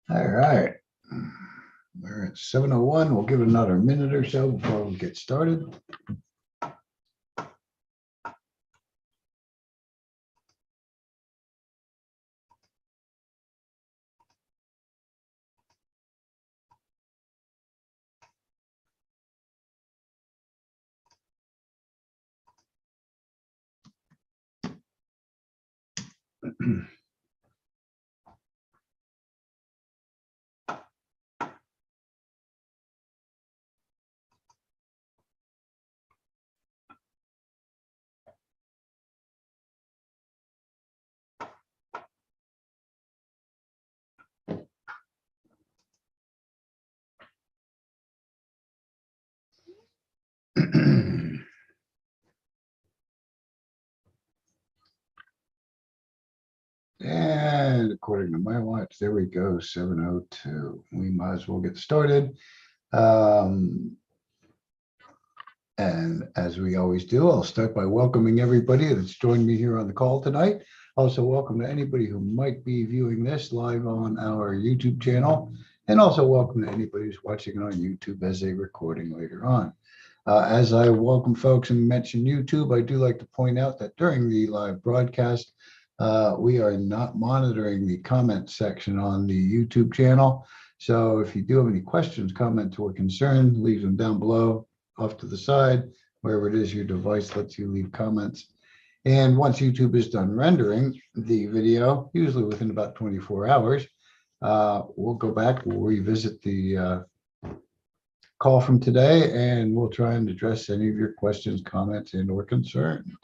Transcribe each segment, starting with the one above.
All right. We're at 7:01. We'll give it another minute or so before we get started. And according to my watch, there we go, 7:02. We might as well get started. And as we always do, I'll start by welcoming everybody that's joined me here on the call tonight. Also, welcome to anybody who might be viewing this live on our YouTube channel. And also welcome to anybody who's watching it on YouTube as a recording later on. As I welcome folks and mention YouTube, I do like to point out that during the live broadcast, we are not monitoring the comment section on the YouTube channel. So if you do have any questions, comments, or concerns, leave them down below, off to the side, wherever it is your device lets you leave comments. And once YouTube is done rendering the video, usually within about 24 hours, we'll go back, we'll revisit the call from today, and we'll try and address any of your questions, comments, and or concerns.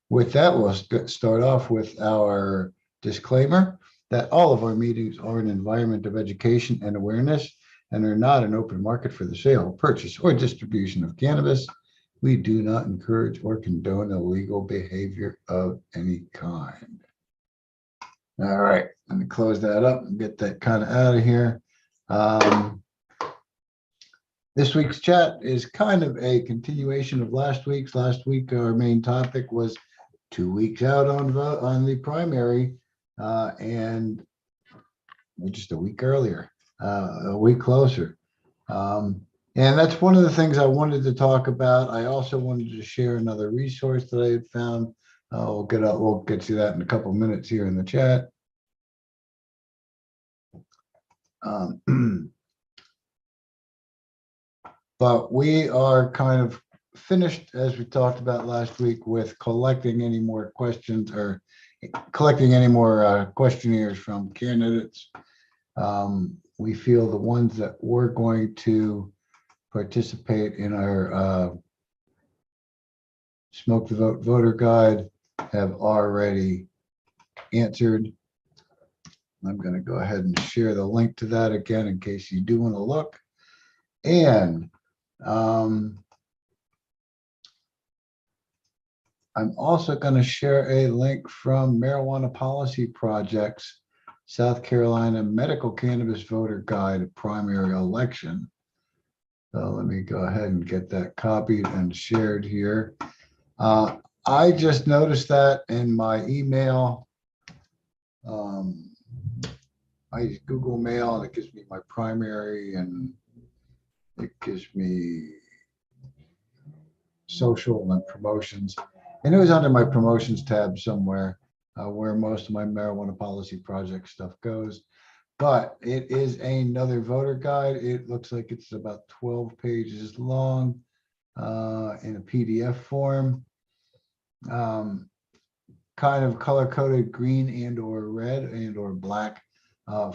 With that, we'll start off with our disclaimer that all of our meetings are an environment of education and awareness and are not an open market for the sale, purchase, or distribution of cannabis. We do not encourage or condone illegal behavior of any kind. All right, let me close that up and get that kind of out of here. This week's chat is kind of a continuation of last week's. Last week, our main topic was 2 weeks out on the primary, and we're just a week earlier, a week closer. And that's one of the things I wanted to talk about. I also wanted to share another resource that I had found. We'll get to that in a couple minutes here in the chat. But we are kind of finished, as we talked about last week, with collecting any more questions or collecting any more questionnaires from candidates. We feel the ones that we're going to participate in our Smoke the Vote voter guide have already answered. I'm going to go ahead and share the link to that again in case you do want to look. And I'm also going to share a link from Marijuana Policy Project's South Carolina Medical Cannabis Voter Guide Primary Election. So let me go ahead and get that copied and shared here. I just noticed that in my email. I use Google Mail and it gives me my primary and it gives me social and promotions. And it was under my promotions tab somewhere where most of my Marijuana Policy Project stuff goes. But it is another voter guide. It looks like it's about 12 pages long in a PDF form. Kind of color-coded green and or red and or black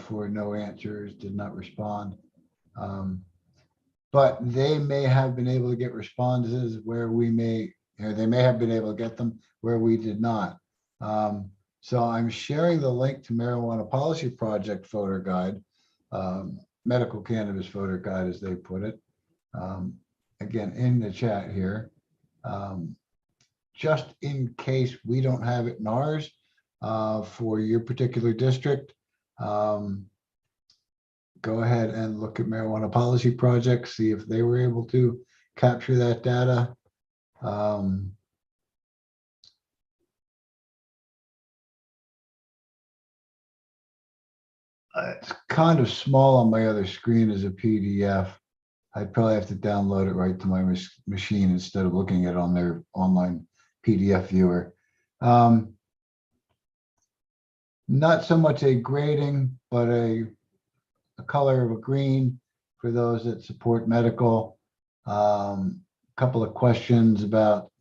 for no answers, did not respond. But they may have been able to get responses where we may, or they may have been able to get them where we did not. So I'm sharing the link to Marijuana Policy Project voter guide, medical cannabis voter guide, as they put it, again, in the chat here, just in case we don't have it in ours for your particular district. Go ahead and look at Marijuana Policy Project, see if they were able to capture that data. It's kind of small on my other screen as a PDF. I'd probably have to download it right to my machine instead of looking at it on their online PDF viewer. Not so much a grading, but a color of a green for those that support medical. Couple of questions about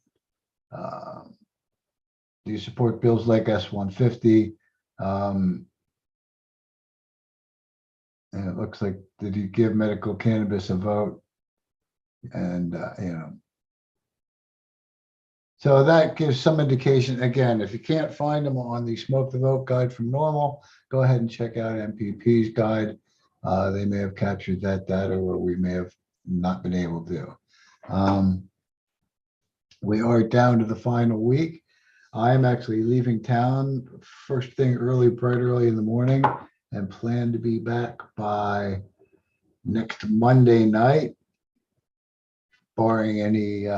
do you support bills like S-150? And it looks like, did you give medical cannabis a vote? And, so that gives some indication. Again, if you can't find them on the Smoke the Vote guide from NORML, go ahead and check out MPP's guide. They may have captured that data, or we may have not been able to. We are down to the final week. I'm actually leaving town first thing bright early in the morning, and plan to be back by next Monday night, barring any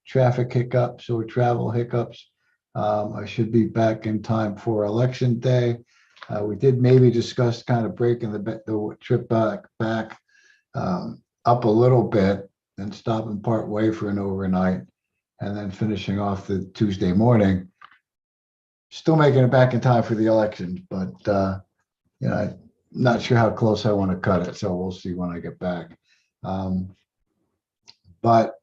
traffic hiccups or travel hiccups. I should be back in time for election day. We did maybe discuss kind of breaking the trip back up a little bit and stopping part way for an overnight, and then finishing off the Tuesday morning. Still making it back in time for the election, but I'm not sure how close I want to cut it, so we'll see when I get back. But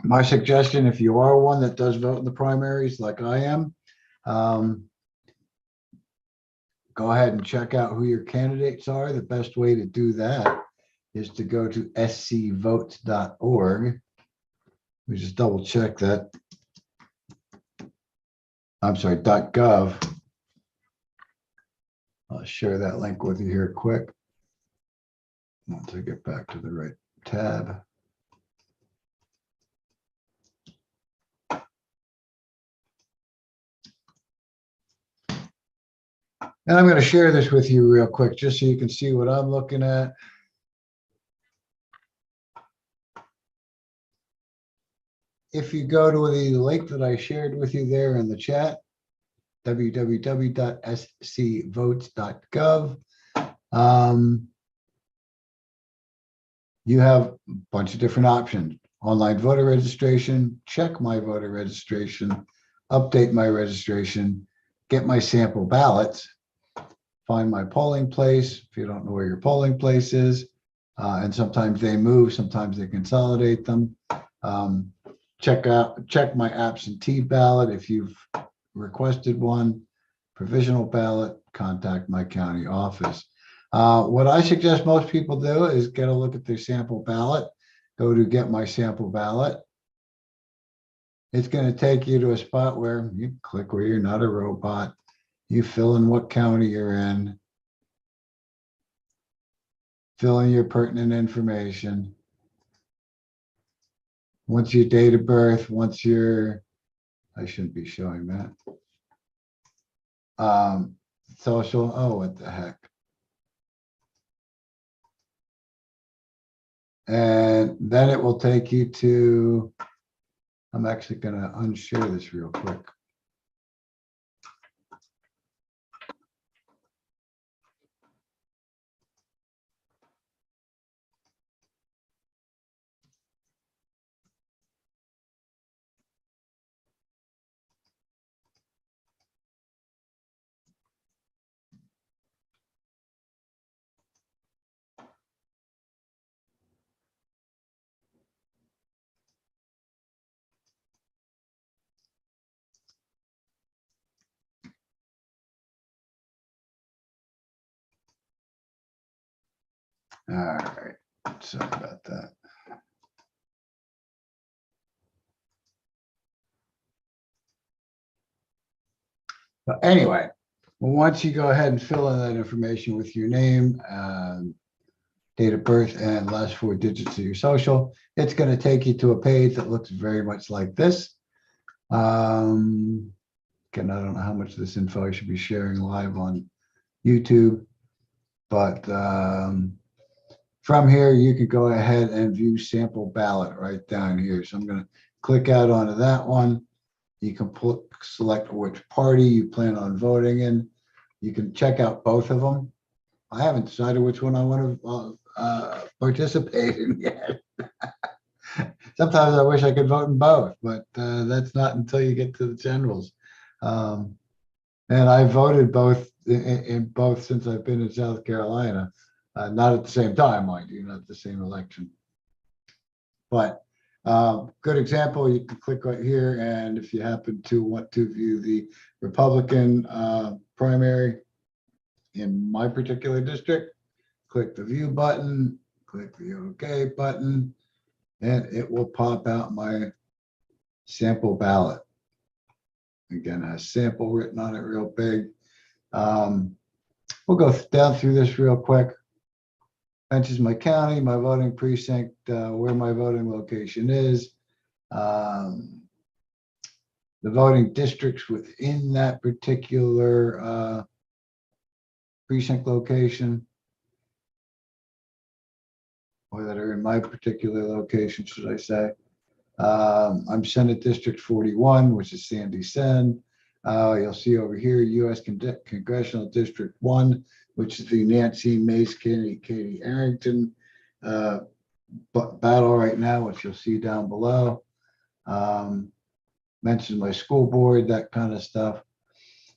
my suggestion, if you are one that does vote in the primaries like I am, go ahead and check out who your candidates are. The best way to do that is to go to scvotes.org. We just double check that. I'm sorry, .gov. I'll share that link with you here quick. Once I get back to the right tab. And I'm going to share this with you real quick, just so you can see what I'm looking at. If you go to the link that I shared with you there in the chat, www.scvotes.gov, you have a bunch of different options. Online voter registration, check my voter registration, update my registration, get my sample ballots, find my polling place if you don't know where your polling place is. And sometimes they move, sometimes they consolidate them. Check my absentee ballot if you've requested one. Provisional ballot, contact my county office. What I suggest most people do is get a look at their sample ballot. Go to get my sample ballot. It's going to take you to a spot where you click where you're not a robot. You fill in what county you're in. Fill in your pertinent information. Once your date of birth, once your, I shouldn't be showing that. Social, oh, what the heck. And then it will take you to, I'm actually going to unshare this real quick. All right, sorry about that. But anyway, once you go ahead and fill in that information with your name, date of birth, and last 4 digits of your social, it's going to take you to a page that looks very much like this. Again, I don't know how much of this info I should be sharing live on YouTube, but from here, you can go ahead and view sample ballot right down here. So I'm going to click out onto that one. You can select which party you plan on voting in. You can check out both of them. I haven't decided which one I want to participate in yet. Sometimes I wish I could vote in both, but that's not until you get to the generals. And I voted both in both since I've been in South Carolina, not at the same time, mind you, not the same election. But good example, you can click right here, and if you happen to want to view the Republican primary in my particular district, click the view button, click the OK button, and it will pop out my sample ballot. Again, it has sample written on it real big. We'll go down through this real quick. Mentions my county, my voting precinct, where my voting location is, the voting districts within that particular precinct location, or that are in my particular location, should I say. I'm Senate District 41, which is Sandy Sen. You'll see over here, U.S. Congressional District 1, which is the Nancy Mace Katie Arrington battle right now, which you'll see down below. Mentioned my school board, that kind of stuff.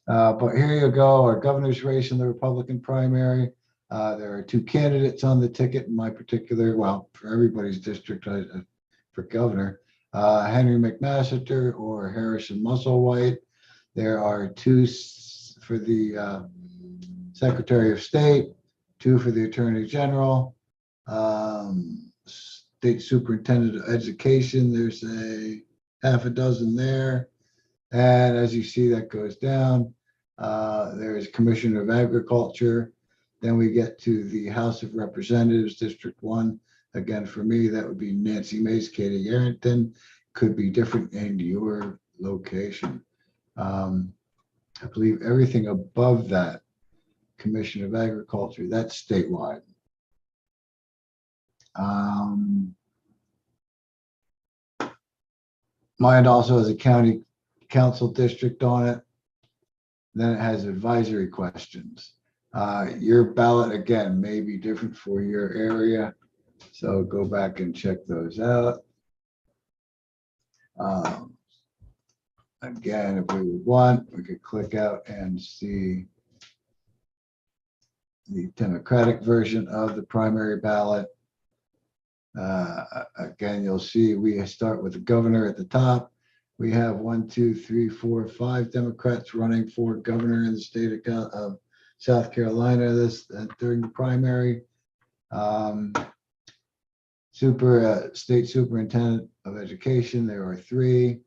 But here you go, our governor's race in the Republican primary. There are two candidates on the ticket in my particular, well, for everybody's district for governor, Henry McMaster or Harrison Musselwhite. There are two for the Secretary of State, two for the Attorney General, State Superintendent of Education. There's a half a dozen there. And as you see, that goes down. There's Commissioner of Agriculture. Then we get to the House of Representatives, District 1. Again, for me, that would be Nancy Mace, Katie Arrington. Could be different in your location. I believe everything above that, Commission of Agriculture, that's statewide. Mine also has a county council district on it. Then it has advisory questions. Your ballot, again, may be different for your area. So go back and check those out. Again, if we would want, we could click out and see the Democratic version of the primary ballot. Again, you'll see we start with the governor at the top. We have 1, 2, 3, 4, 5 Democrats running for governor in the state of South Carolina during the primary. State Superintendent of Education, there are 3.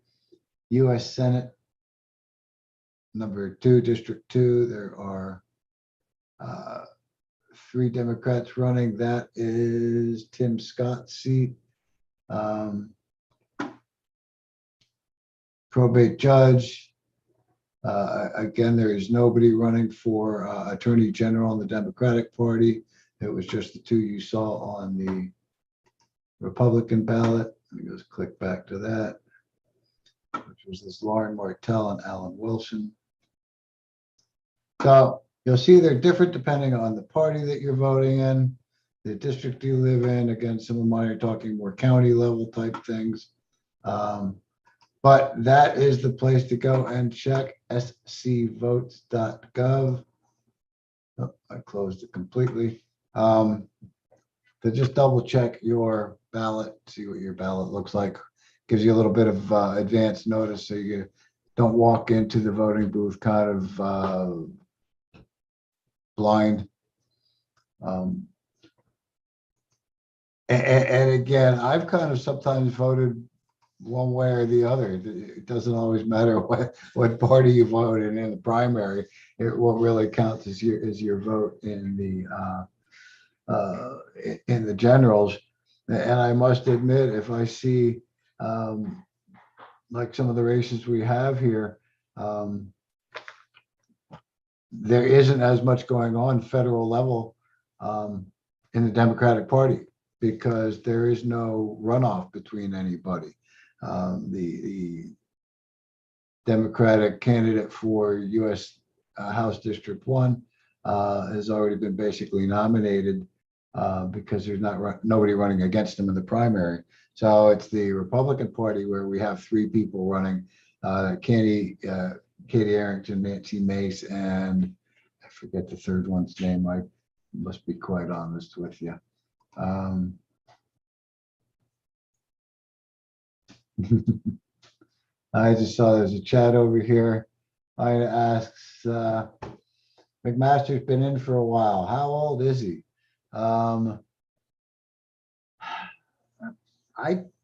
U.S. Senate, number 2, District 2, there are 3 Democrats running. That is Tim Scott's seat. Probate judge. Again, there is nobody running for Attorney General in the Democratic Party. It was just the 2 you saw on the Republican ballot. Let me just click back to that, which was this Lauren Martell and Alan Wilson. So you'll see they're different depending on the party that you're voting in, the district you live in. Again, some of mine are talking more county level type things. But that is the place to go and check, scvotes.gov. Oh, I closed it completely. To just double check your ballot, see what your ballot looks like. Gives you a little bit of advance notice so you don't walk into the voting booth kind of blind. And again, I've kind of sometimes voted one way or the other. It doesn't always matter what party you vote in the primary. What really counts is your vote in the generals. And I must admit, if I see like some of the races we have here, there isn't as much going on federal level in the Democratic Party because there is no runoff between anybody. The Democratic candidate for U.S. House District 1, has already been basically nominated because there's nobody running against him in the primary. So it's the Republican Party where we have three people running, Katie Arrington, Nancy Mace, and I forget the third one's name. I must be quite honest with you. I just saw there's a chat over here. I asks, McMaster's been in for a while. How old is he? I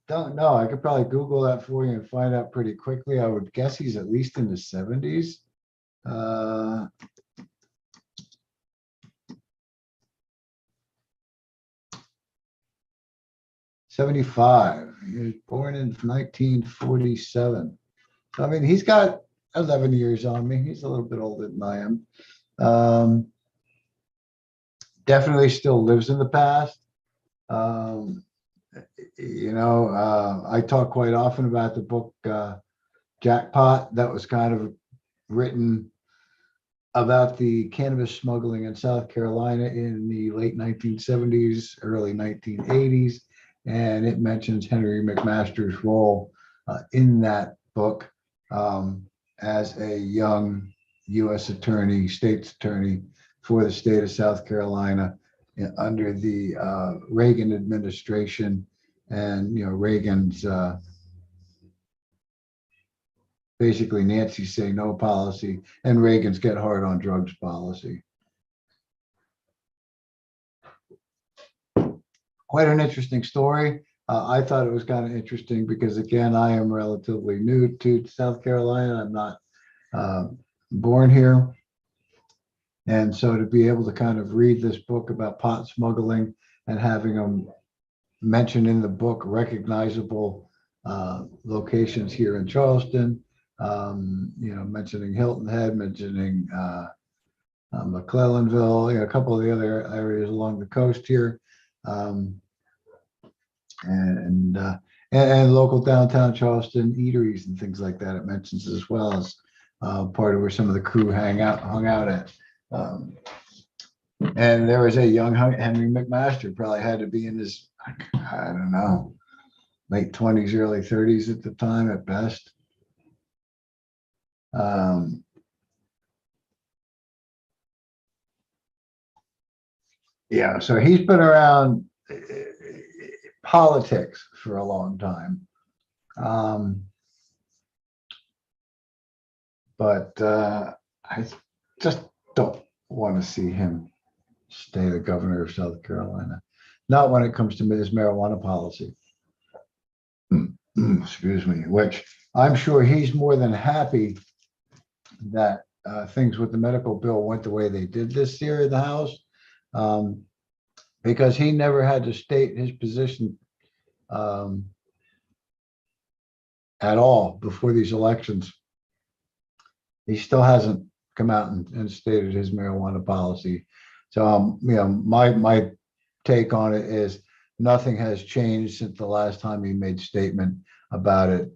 don't know. I could probably Google that for you and find out pretty quickly. I would guess he's at least in the 70s. 75. He was born in 1947. I mean, he's got 11 years on me. He's a little bit older than I am. Definitely still lives in the past. I talk quite often about the book Jackpot, that was kind of written about the cannabis smuggling in South Carolina in the late 1970s, early 1980s. And it mentions Henry McMaster's role in that book as a young U.S. attorney, state's attorney for the state of South Carolina under the Reagan administration, and Reagan's basically Nancy's say no policy and Reagan's get hard on drugs policy. Quite an interesting story. I thought it was kind of interesting because, again, I am relatively new to South Carolina. I'm not born here. And so to be able to kind of read this book about pot smuggling and having them mentioned in the book recognizable locations here in Charleston, mentioning Hilton Head, mentioning McClellanville, a couple of the other areas along the coast here. And local downtown Charleston eateries and things like that. It mentions as well as part of where some of the crew hung out at. And there was a young Henry McMaster, probably had to be in his, I don't know, late 20s, early 30s at the time at best. Yeah, so he's been around politics for a long time. But I just don't want to see him stay the governor of South Carolina. Not when it comes to his marijuana policy. Excuse me, which I'm sure he's more than happy that things with the medical bill went the way they did this year in the House, because he never had to state his position at all before these elections. He still hasn't come out and stated his marijuana policy. So, my take on it is nothing has changed since the last time he made statement about it,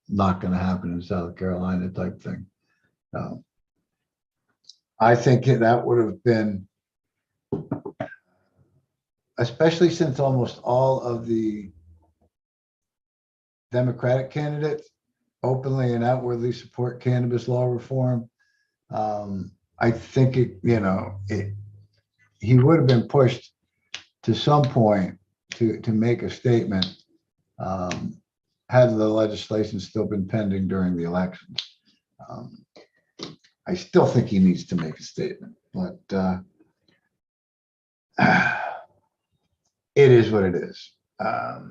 not going to happen in South Carolina type thing. I think that would have been, especially since almost all of the Democratic candidates openly and outwardly support cannabis law reform. I think he would have been pushed to some point to make a statement had the legislation still been pending during the elections. I still think he needs to make a statement, but it is what it is. All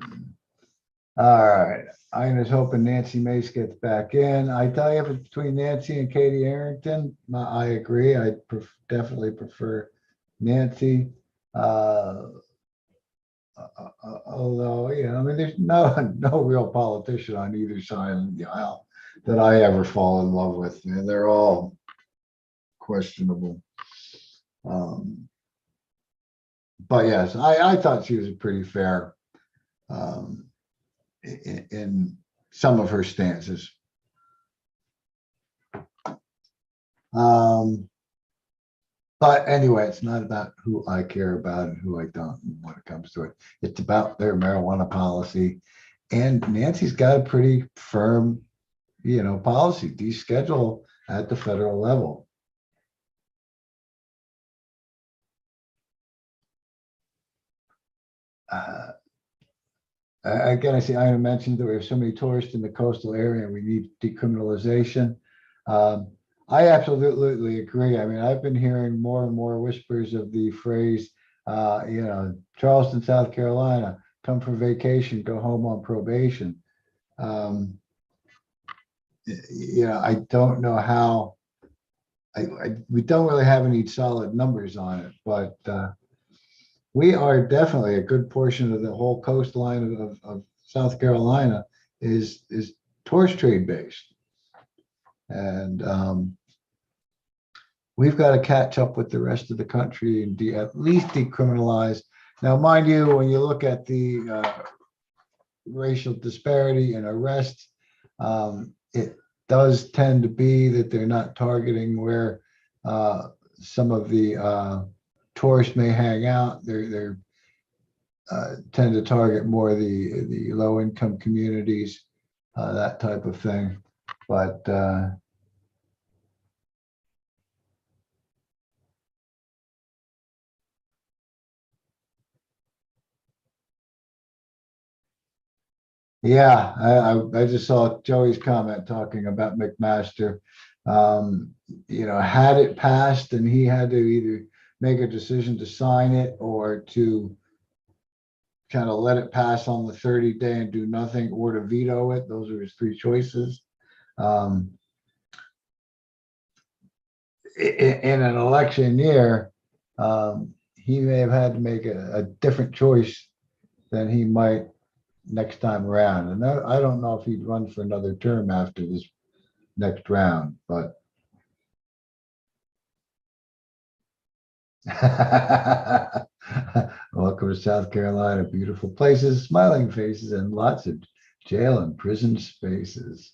right. I'm just hoping Nancy Mace gets back in. I tell you, if it's between Nancy and Katie Arrington, I agree. I definitely prefer Nancy. Although, there's no real politician on either side of the aisle that I ever fall in love with. They're all questionable. But yes, I thought she was pretty fair in some of her stances. But anyway, it's not about who I care about and who I don't when it comes to it. It's about their marijuana policy. And Nancy's got a pretty firm, policy, deschedule at the federal level. Again, I see Ina mentioned that we have so many tourists in the coastal area and we need decriminalization. I absolutely agree. I mean, I've been hearing more and more whispers of the phrase, Charleston, South Carolina, come for vacation, go home on probation. I don't know how, we don't really have any solid numbers on it, but we are definitely a good portion of the whole coastline of South Carolina is tourist trade based. And we've got to catch up with the rest of the country and at least decriminalize. Now, mind you, when you look at the racial disparity in arrests, it does tend to be that they're not targeting where some of the tourists may hang out. They're tend to target more the low income communities, that type of thing. But yeah, I just saw Joey's comment talking about McMaster. Had it passed and he had to either make a decision to sign it or to kind of let it pass on the 30-day and do nothing, or to veto it. Those are his three choices. In an election year, he may have had to make a different choice than he might next time around. And I don't know if he'd run for another term after this next round, but welcome to South Carolina. Beautiful places, smiling faces, and lots of jail and prison spaces.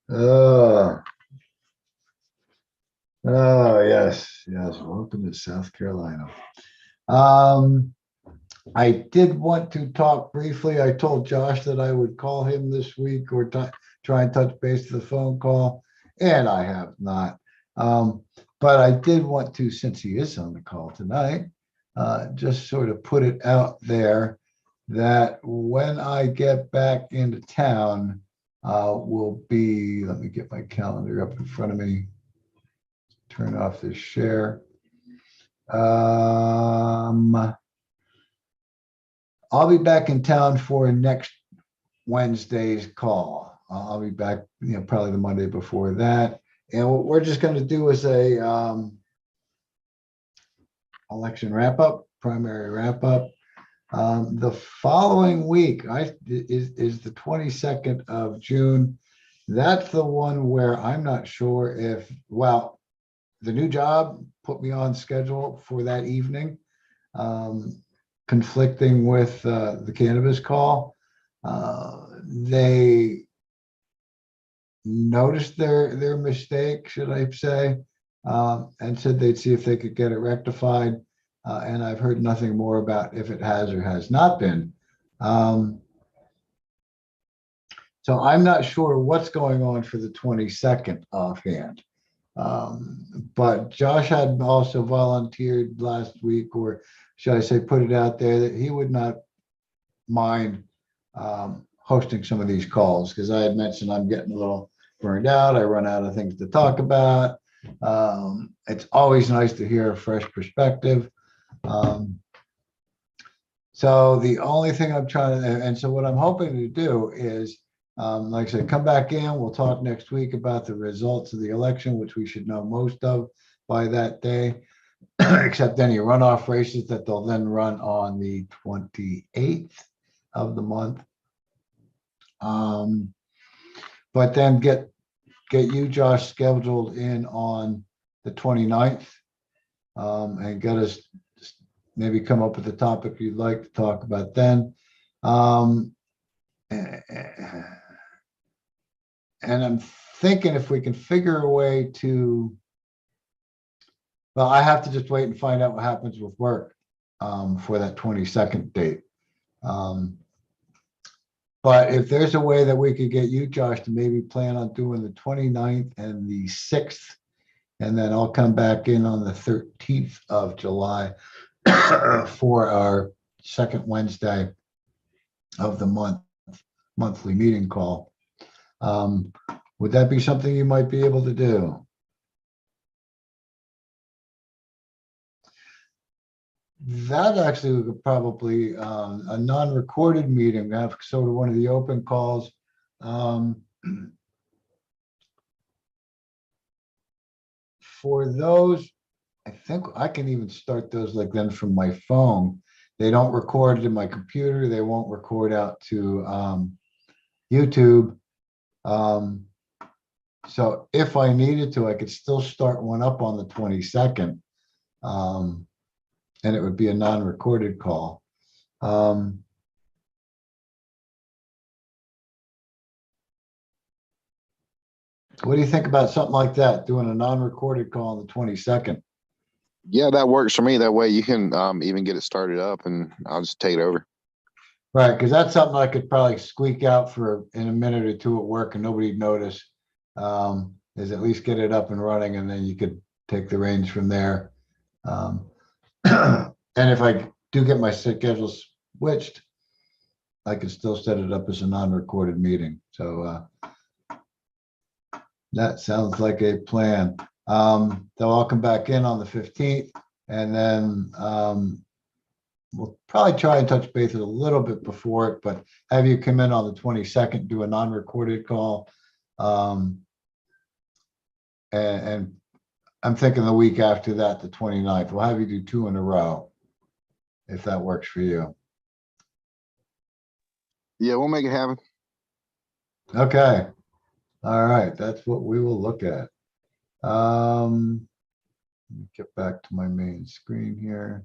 Oh, yes. Welcome to South Carolina. I did want to talk briefly. I told Josh that I would call him this week or try and touch base to the phone call, and I have not. But I did want to, since he is on the call tonight, just sort of put it out there that when I get back into town, will be, let me get my calendar up in front of me, turn off this share. I'll be back in town for next Wednesday's call. I'll be back, probably the Monday before that. And what we're just going to do is a election wrap up, primary wrap up. The following week is the 22nd of June. That's the one where I'm not sure if, well, the new job put me on schedule for that evening, conflicting with the cannabis call. They noticed their mistake, should I say, and said they'd see if they could get it rectified. And I've heard nothing more about if it has or has not been. So I'm not sure what's going on for the 22nd offhand. But Josh had also volunteered last week, or should I say, put it out there that he would not mind hosting some of these calls, because I had mentioned I'm getting a little burned out. I run out of things to talk about. It's always nice to hear a fresh perspective. So the only thing I'm trying to, and so what I'm hoping to do is, like I said, come back in. We'll talk next week about the results of the election, which we should know most of by that day, except any runoff races that they'll then run on the 28th of the month. But then get you, Josh, scheduled in on the 29th, and get us maybe come up with a topic you'd like to talk about then. And I'm thinking if we can figure a way to Well, I have to just wait and find out what happens with work for that 22nd date. But if there's a way that we could get you, Josh, to maybe plan on doing the 29th and the 6th, and then I'll come back in on the 13th of July for our second Wednesday of the monthly meeting call. Would that be something you might be able to do? That actually would probably a non-recorded meeting, have sort of one of the open calls. For those, I think I can even start those like then from my phone. They don't record in my computer. They won't record out to YouTube. So if I needed to, I could still start one up on the 22nd. And it would be a non-recorded call. What do you think about something like that, doing a non-recorded call on the 22nd? Yeah, that works for me. That way you can even get it started up and I'll just take it over. Right, because that's something I could probably squeak out for in a minute or two at work and nobody'd notice. Is at least get it up and running and then you could take the reins from there. And if I do get my schedule switched, I can still set it up as a non-recorded meeting. So that sounds like a plan. They'll all come back in on the 15th and then we'll probably try and touch base a little bit before it, but have you come in on the 22nd, do a non-recorded call. And I'm thinking the week after that, the 29th, we'll have you do 2 in a row, if that works for you. Yeah, we'll make it happen. Okay. All right, that's what we will look at. Let me get back to my main screen here.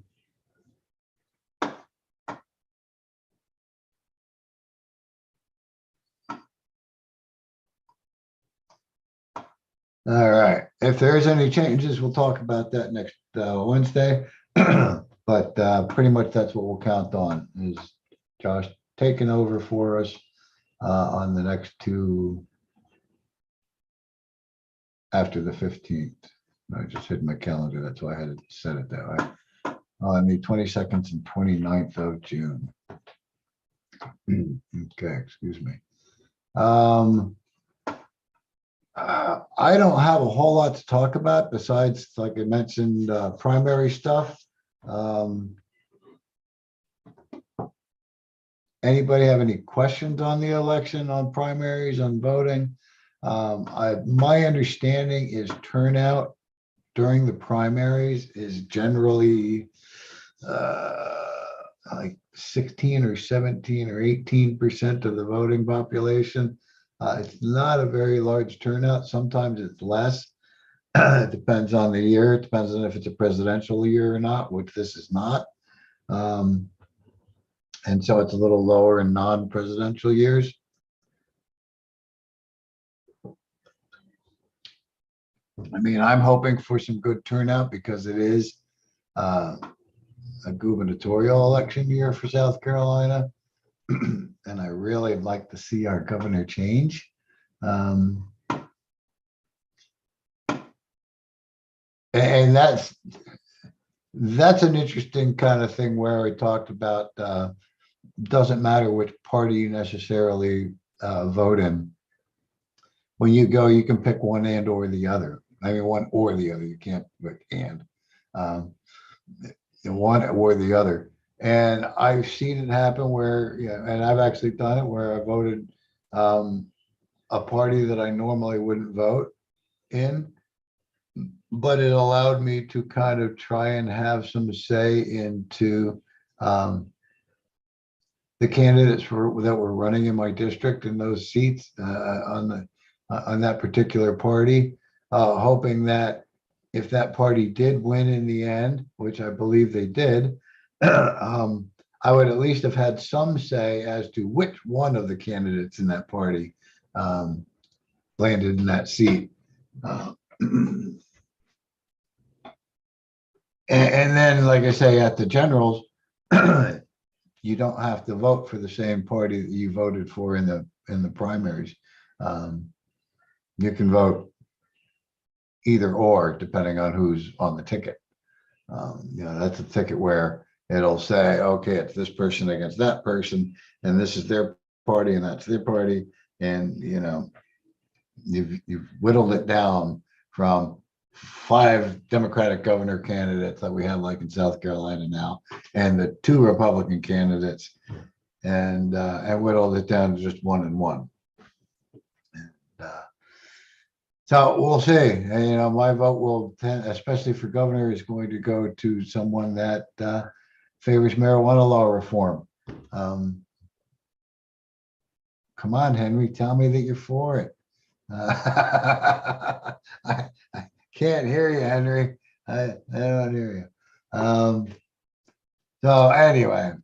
All right, if there's any changes, we'll talk about that next Wednesday. But pretty much that's what we'll count on is Josh taking over for us on the next 2 after the 15th. I just hit my calendar. That's why I had to set it that way. On the 22nd and 29th of June. Okay, excuse me. I don't have a whole lot to talk about besides, like I mentioned, primary stuff. Anybody have any questions on the election, on primaries, on voting? My understanding is turnout during the primaries is generally like 16 or 17 or 18% of the voting population. It's not a very large turnout. Sometimes it's less. It depends on the year. It depends on if it's a presidential year or not, which this is not. And so it's a little lower in non-presidential years. I mean, I'm hoping for some good turnout because it is a gubernatorial election year for South Carolina. And I really like to see our governor change. And that's an interesting kind of thing where I talked about doesn't matter which party you necessarily vote in. When you go, you can pick one and or the other. I mean, one or the other. You can't pick and. One or the other. And I've seen it happen where, yeah, and I've actually done it where I voted a party that I normally wouldn't vote in, but it allowed me to kind of try and have some say into the candidates that were running in my district in those seats on that particular party, hoping that if that party did win in the end, which I believe they did, I would at least have had some say as to which one of the candidates in that party landed in that seat. And then, like I say, at the generals, you don't have to vote for the same party that you voted for in the primaries. Um, you can vote either or, depending on who's on the ticket. That's a ticket where it'll say, okay, it's this person against that person, and this is their party, and that's their party, and you've whittled it down from 5 Democratic governor candidates that we have, like in South Carolina now, and the 2 Republican candidates, and whittled it down to just 1 and 1. And, so we'll see. And, my vote will tend, especially for governor, is going to go to someone that favors marijuana law reform. Come on, Henry, tell me that you're for it. I can't hear you, Henry. I don't hear you. So anyway,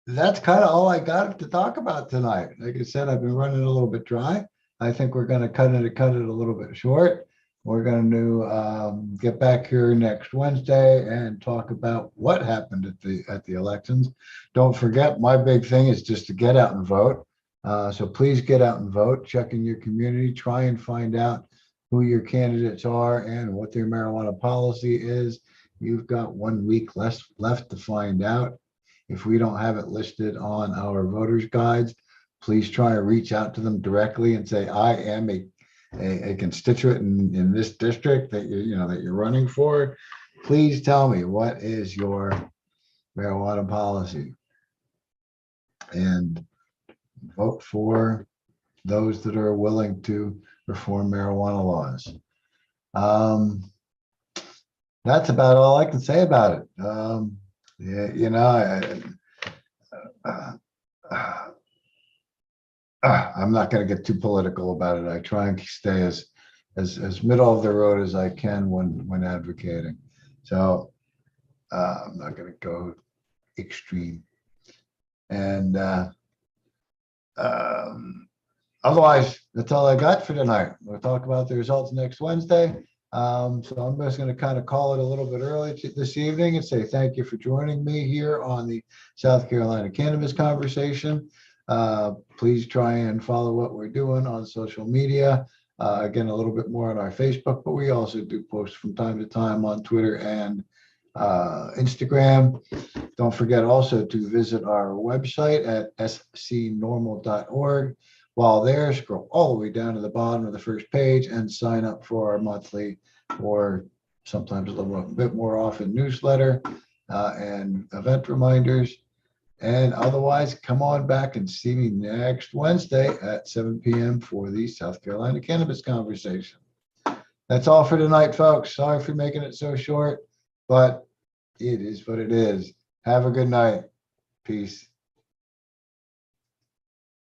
that's kind of all I got to talk about tonight. Like I said, I've been running a little bit dry. I think we're going to cut it a little bit short. We're going to get back here next Wednesday and talk about what happened at the elections. Don't forget, my big thing is just to get out and vote. So please get out and vote. Check in your community. Try and find out who your candidates are and what their marijuana policy is. You've got 1 week left to find out. If we don't have it listed on our voters guides, please try and reach out to them directly and say, I am a constituent in this district that you're running for. Please tell me, what is your marijuana policy? And vote for those that are willing to reform marijuana laws. That's about all I can say about it. I'm not going to get too political about it. I try and stay as middle of the road as I can when advocating. So I'm not going to go extreme. And otherwise, that's all I got for tonight. We'll talk about the results next Wednesday. So I'm just going to kind of call it a little bit early this evening and say thank you for joining me here on the South Carolina Cannabis Conversation. Please try and follow what we're doing on social media. Again, a little bit more on our Facebook, but we also do post from time to time on Twitter and Instagram. Don't forget also to visit our website at scnormal.org. While there, scroll all the way down to the bottom of the first page and sign up for our monthly, or sometimes a little bit more often, newsletter and event reminders. And otherwise, come on back and see me next Wednesday at 7 p.m. for the South Carolina Cannabis Conversation. That's all for tonight, folks. Sorry for making it so short, but it is what it is. Have a good night. Peace.